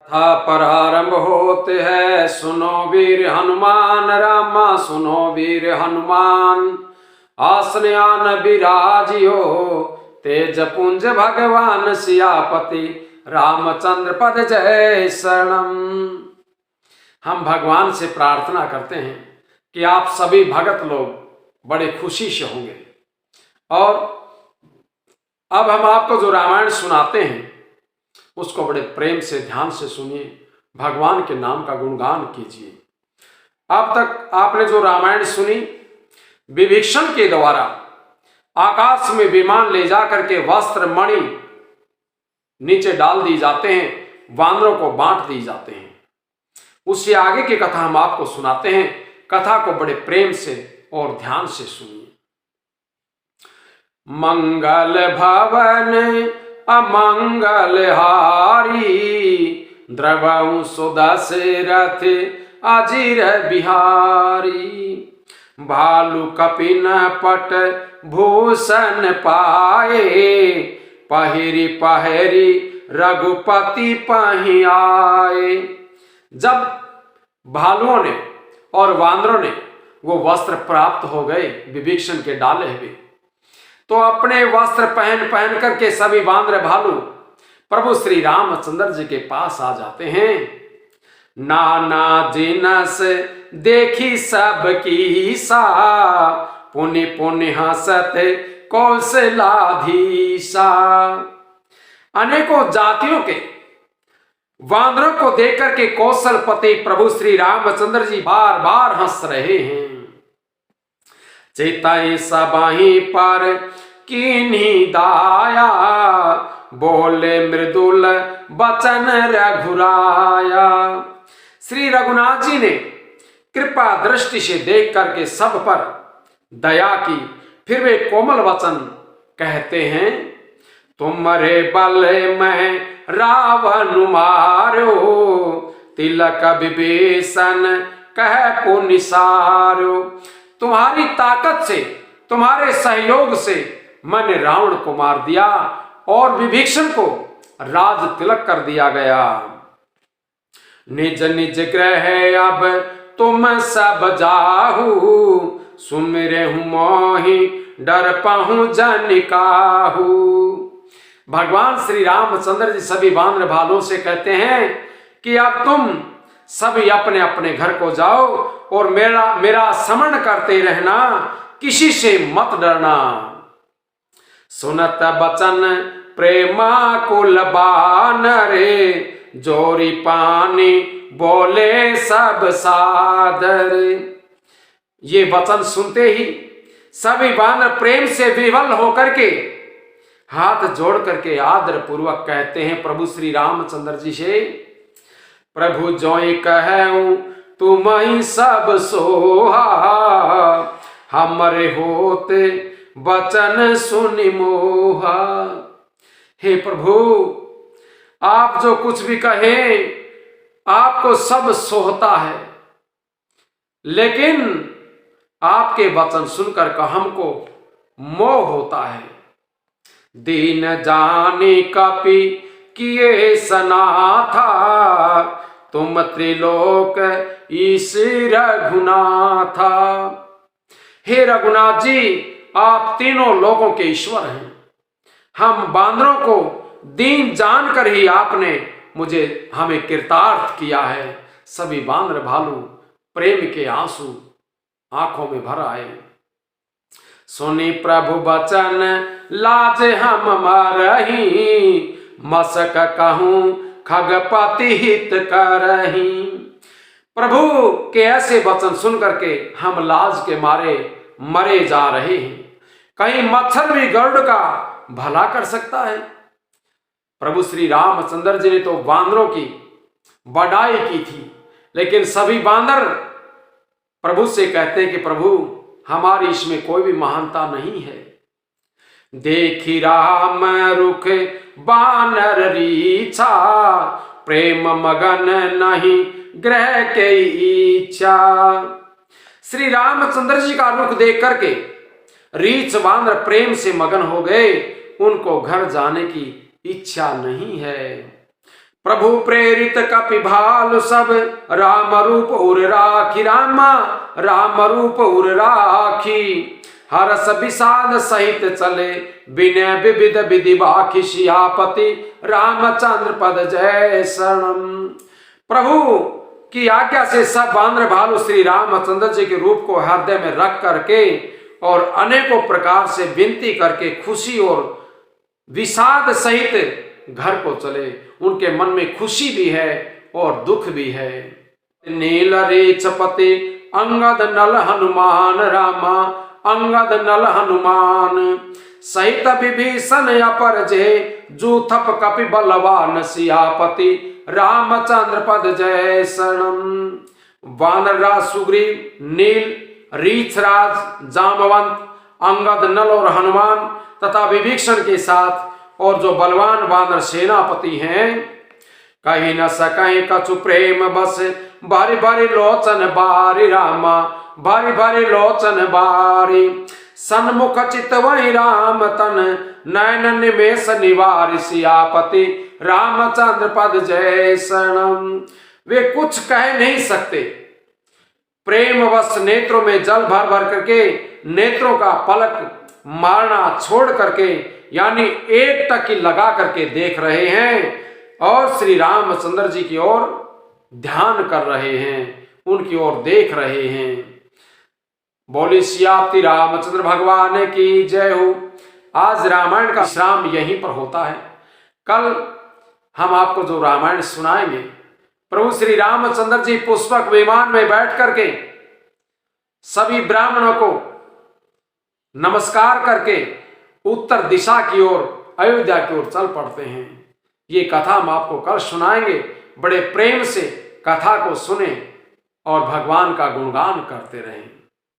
कथा प्रारंभ होते है, सुनो वीर हनुमान रामा, सुनो वीर हनुमान। आसनयान विराजियो, तेज पुंज भगवान सियापति, रामचंद्र पद जय शरणम। हम भगवान से प्रार्थना करते हैं कि आप सभी भगत लोग बड़े खुशी से होंगे। और अब हम आपको जो रामायण सुनाते हैं उसको बड़े प्रेम से ध्यान से सुनिए, भगवान के नाम का गुणगान कीजिए। अब तक आपने जो रामायण सुनी, विभीषण के द्वारा आकाश में विमान ले जाकर के वस्त्र मणि नीचे डाल दी जाते हैं, वानरों को बांट दी जाते हैं। उससे आगे की कथा हम आपको सुनाते हैं। कथा को बड़े प्रेम से और ध्यान से सुनिए। मंगल भवन अमंगल हारी, द्रवहु सुदशरथ अजिर बिहारी। भालु कपिन पट भूषण पाए, पहिरी पहिरी रघुपति पहि आए। जब भालुओं ने और वानरों ने वो वस्त्र प्राप्त हो गए विभीषण के डाले हुए, तो अपने वस्त्र पहन पहन करके सभी वानर भालू प्रभु श्री रामचंद्र जी के पास आ जाते हैं। नाना जिनस देखी सबकी सा, पुनि पुनि हसत कौशलाधीशा। अनेकों जातियों के वानरों को देख करके कौशलपति प्रभु श्री रामचंद्र जी बार बार हंस रहे हैं। चेताई सबहीं पर कीन्ही दाया, बोले मृदुल बचन रघुराया। श्री रघुनाथ जी ने कृपा दृष्टि से देख करके सब पर दया की, फिर वे कोमल वचन कहते हैं। तुम्हारे बल में रावण मारो, तिलक विभीषण कह पुनिसारो। तुम्हारी ताकत से, तुम्हारे सहयोग से मैंने रावण को मार दिया और विभीषण को राज तिलक कर दिया गया। निज निज ग्रह अब तुम सब जाहू, सुमिरे हूं मोहि डर पाहू जन काहू। भगवान श्री रामचंद्र जी सभी वानर भालुओं से कहते हैं कि अब तुम सभी अपने अपने घर को जाओ और मेरा स्मरण करते रहना, किसी से मत डरना। सुनत बचन प्रेमा कुल बानरे, जोरी पानी बोले सब सादर। ये वचन सुनते ही सभी वानर प्रेम से विह्वल होकर के हाथ जोड़ करके आदर पूर्वक कहते हैं प्रभु श्री रामचंद्र जी से, प्रभु जोई कहूं तुम ही सब सोहा, हमरे होते वचन सुनि मोहा। हे प्रभु, आप जो कुछ भी कहें आपको सब सोहता है, लेकिन आपके वचन सुनकर का हमको मोह होता है। दीन जानी कपि किए सनाथा, तुम त्रिलोक ईश रघुनाथा। हे रघुनाथ जी, आप तीनों लोगों के ईश्वर हैं। हम बांदरों को दीन जानकर ही आपने हमें कृतार्थ किया है। सभी बांदर भालू प्रेम के आंसू आंखों में भर आए। सुनी प्रभु बचन लाज हम मरही, मसक कहूं खगपति हित करही। प्रभु के ऐसे वचन सुन करके हम लाज के मारे मरे जा रहे हैं। कहीं मच्छर भी गरुड़ का भला कर सकता है? प्रभु श्री रामचंद्र जी ने तो बांदरों की बड़ाई की थी, लेकिन सभी बांदर प्रभु से कहते हैं कि प्रभु, हमारी इसमें कोई भी महानता नहीं है। देखी राम रुख बानर रीछा, प्रेम मगन नहीं ग्रह के इच्छा। श्री रामचंद्र जी का रुख देख करके रीछ बानर प्रेम से मगन हो गए, उनको घर जाने की इच्छा नहीं है। प्रभु प्रेरित कपिभाल सब राम रूप उर राखी, रामा राम रूप उर राखी। हरस विषाद सहित चले विनय विविध विधि बाखी, सियापति रामचंद्र पद जय शरणम। प्रभु की आज्ञा से सब वानर भालू श्री रामचंद्र जी के रूप को हृदय में रख करके और अनेकों प्रकार से विनती करके खुशी और विषाद सहित घर को चले। उनके मन में खुशी भी है और दुख भी है। नील रेचपति अंगद नल हनुमान, रामा अंगद नल हनुमान। सहित विभीषण अपर जे, जूथप कपि बलवान, सियापति रामचंद्र पद जय शरणम। वानरराज सुग्रीव, नील, रीछराज, जामवंत, अंगद, नल और हनुमान तथा विभीषण के साथ और जो बलवान वानर सेनापति हैं, कहीं न सकें कछु प्रेम बस, बारी बारी लोचन बारी, रामा बारी बारी लोचन बारी। सन्मुख चित वही राम तन, नयन निमेष निवारी, सियापति रामचंद्र पद जय शरणम। वे कुछ कह नहीं सकते, प्रेमवश नेत्रों में जल भर भर करके नेत्रों का पलक मारना छोड़ करके यानी एक टकी लगा करके देख रहे हैं और श्री रामचंद्र जी की ओर ध्यान कर रहे हैं, उनकी ओर देख रहे हैं। बोली सियापति रामचंद्र भगवान की जय हो। आज रामायण का विश्राम यहीं पर होता है। कल हम आपको जो रामायण सुनाएंगे, प्रभु श्री रामचंद्र जी पुष्पक विमान में बैठ करके सभी ब्राह्मणों को नमस्कार करके उत्तर दिशा की ओर, अयोध्या की ओर चल पड़ते हैं। ये कथा हम आपको कल सुनाएंगे। बड़े प्रेम से कथा को सुने और भगवान का गुणगान करते रहें।